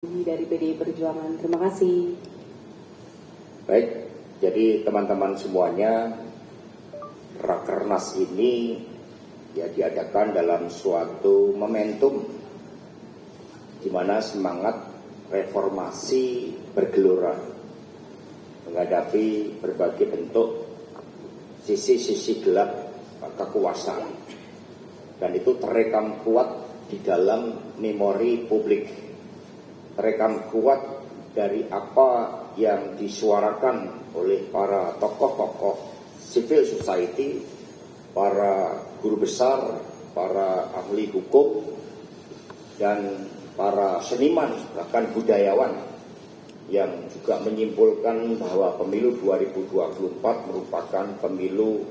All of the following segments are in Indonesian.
Dari PDI Perjuangan. Terima kasih. Baik, jadi teman-teman semuanya, Rakernas ini diadakan dalam suatu momentum di mana semangat reformasi bergelora menghadapi berbagai bentuk sisi-sisi gelap kekuasaan, dan itu terekam kuat di dalam memori publik, terekam kuat dari apa yang disuarakan oleh para tokoh-tokoh civil society, para guru besar, para ahli hukum, dan para seniman, bahkan budayawan, yang juga menyimpulkan bahwa pemilu 2024 merupakan pemilu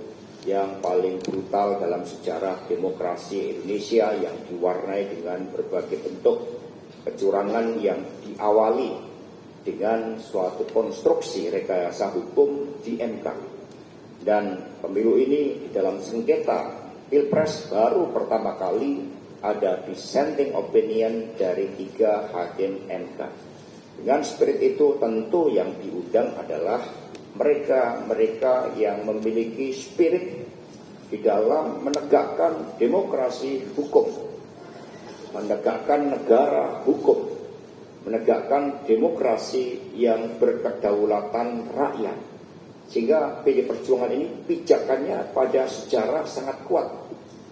yang paling brutal dalam sejarah demokrasi Indonesia, yang diwarnai dengan berbagai bentuk kecurangan yang diawali dengan suatu konstruksi rekayasa hukum di MK. Dan pemilu ini di dalam sengketa Pilpres baru pertama kali ada dissenting opinion dari 3 hakim MK. Dengan spirit itu tentu yang diundang adalah mereka yang memiliki spirit di dalam menegakkan demokrasi hukum, menegakkan negara hukum, menegakkan demokrasi yang berkedaulatan rakyat. Sehingga PDI Perjuangan ini pijakannya pada sejarah sangat kuat,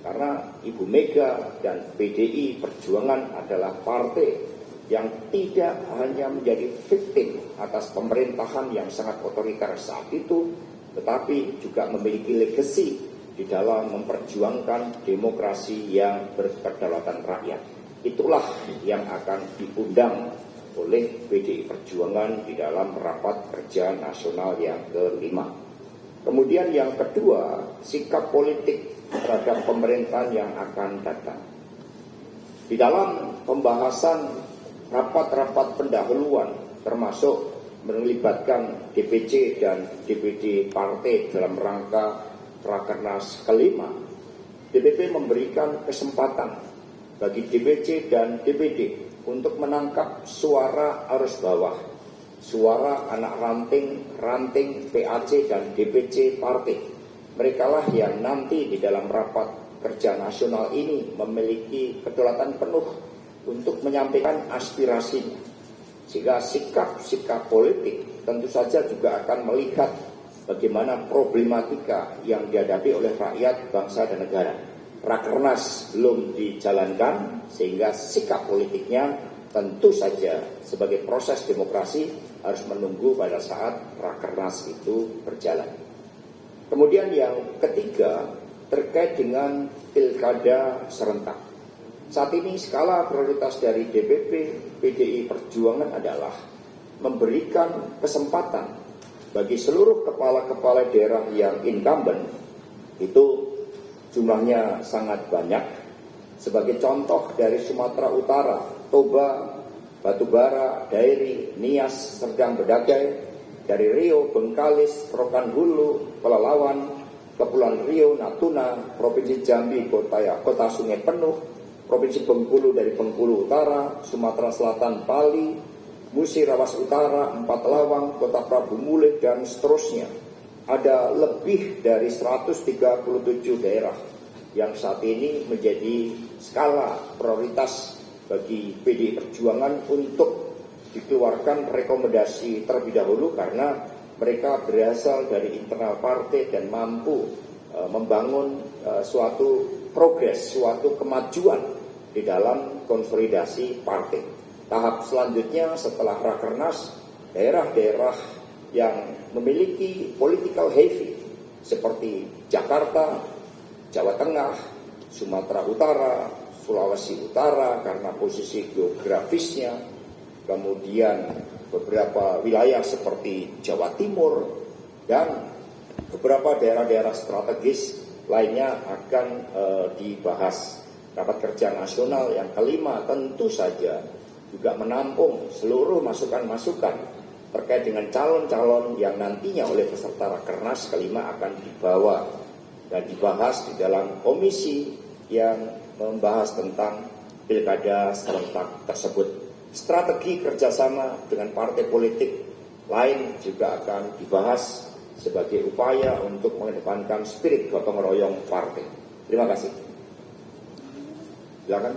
karena Ibu Mega dan PDI Perjuangan adalah partai yang tidak hanya menjadi victim atas pemerintahan yang sangat otoriter saat itu, tetapi juga memiliki legacy di dalam memperjuangkan demokrasi yang berkedaulatan rakyat. Itulah yang akan diundang oleh PDI Perjuangan di dalam rapat kerja nasional yang kelima. Kemudian yang kedua, sikap politik terhadap pemerintahan yang akan datang. Di dalam pembahasan rapat-rapat pendahuluan, termasuk melibatkan DPC dan DPD partai dalam rangka Rakernas kelima, DPP memberikan kesempatan bagi DPC dan DPD untuk menangkap suara arus bawah, suara anak ranting PAC dan DPC partai. Merekalah yang nanti di dalam rapat kerja nasional ini memiliki kedaulatan penuh untuk menyampaikan aspirasinya. Sehingga sikap politik tentu saja juga akan melihat bagaimana problematika yang dihadapi oleh rakyat, bangsa, dan negara. Rakernas belum dijalankan, sehingga sikap politiknya tentu saja sebagai proses demokrasi harus menunggu pada saat Rakernas itu berjalan. Kemudian yang ketiga terkait dengan pilkada serentak. Saat ini skala prioritas dari DPP PDI Perjuangan adalah memberikan kesempatan bagi seluruh kepala-kepala daerah yang incumbent, itu jumlahnya sangat banyak. Sebagai contoh dari Sumatera Utara, Toba, Batubara, Dairi, Nias, Serdang, Bedagai, dari Riau, Bengkalis, Rokan Hulu, Pelalawan, Kepulauan Riau, Natuna, Provinsi Jambi, Kota Sungai Penuh, Provinsi Bengkulu dari Bengkulu Utara, Sumatera Selatan, Bali, Musi Rawas Utara, Empat Lawang, Kota Prabu Mulih, dan seterusnya. Ada lebih dari 137 daerah yang saat ini menjadi skala prioritas bagi PDI Perjuangan untuk dikeluarkan rekomendasi terlebih dahulu, karena mereka berasal dari internal partai dan mampu membangun suatu progres, suatu kemajuan di dalam konsolidasi partai. Tahap selanjutnya setelah Rakernas, daerah-daerah yang memiliki political heavy seperti Jakarta, Jawa Tengah, Sumatera Utara, Sulawesi Utara karena posisi geografisnya, kemudian beberapa wilayah seperti Jawa Timur, dan beberapa daerah-daerah strategis lainnya akan dibahas. Rapat kerja nasional yang kelima tentu saja juga menampung seluruh masukan-masukan terkait dengan calon-calon yang nantinya oleh peserta Rakernas kelima akan dibawa dan dibahas di dalam komisi yang membahas tentang pilkada serentak tersebut. Strategi kerjasama dengan partai politik lain juga akan dibahas sebagai upaya untuk mengedepankan spirit gotong royong partai. Terima kasih. Silakan.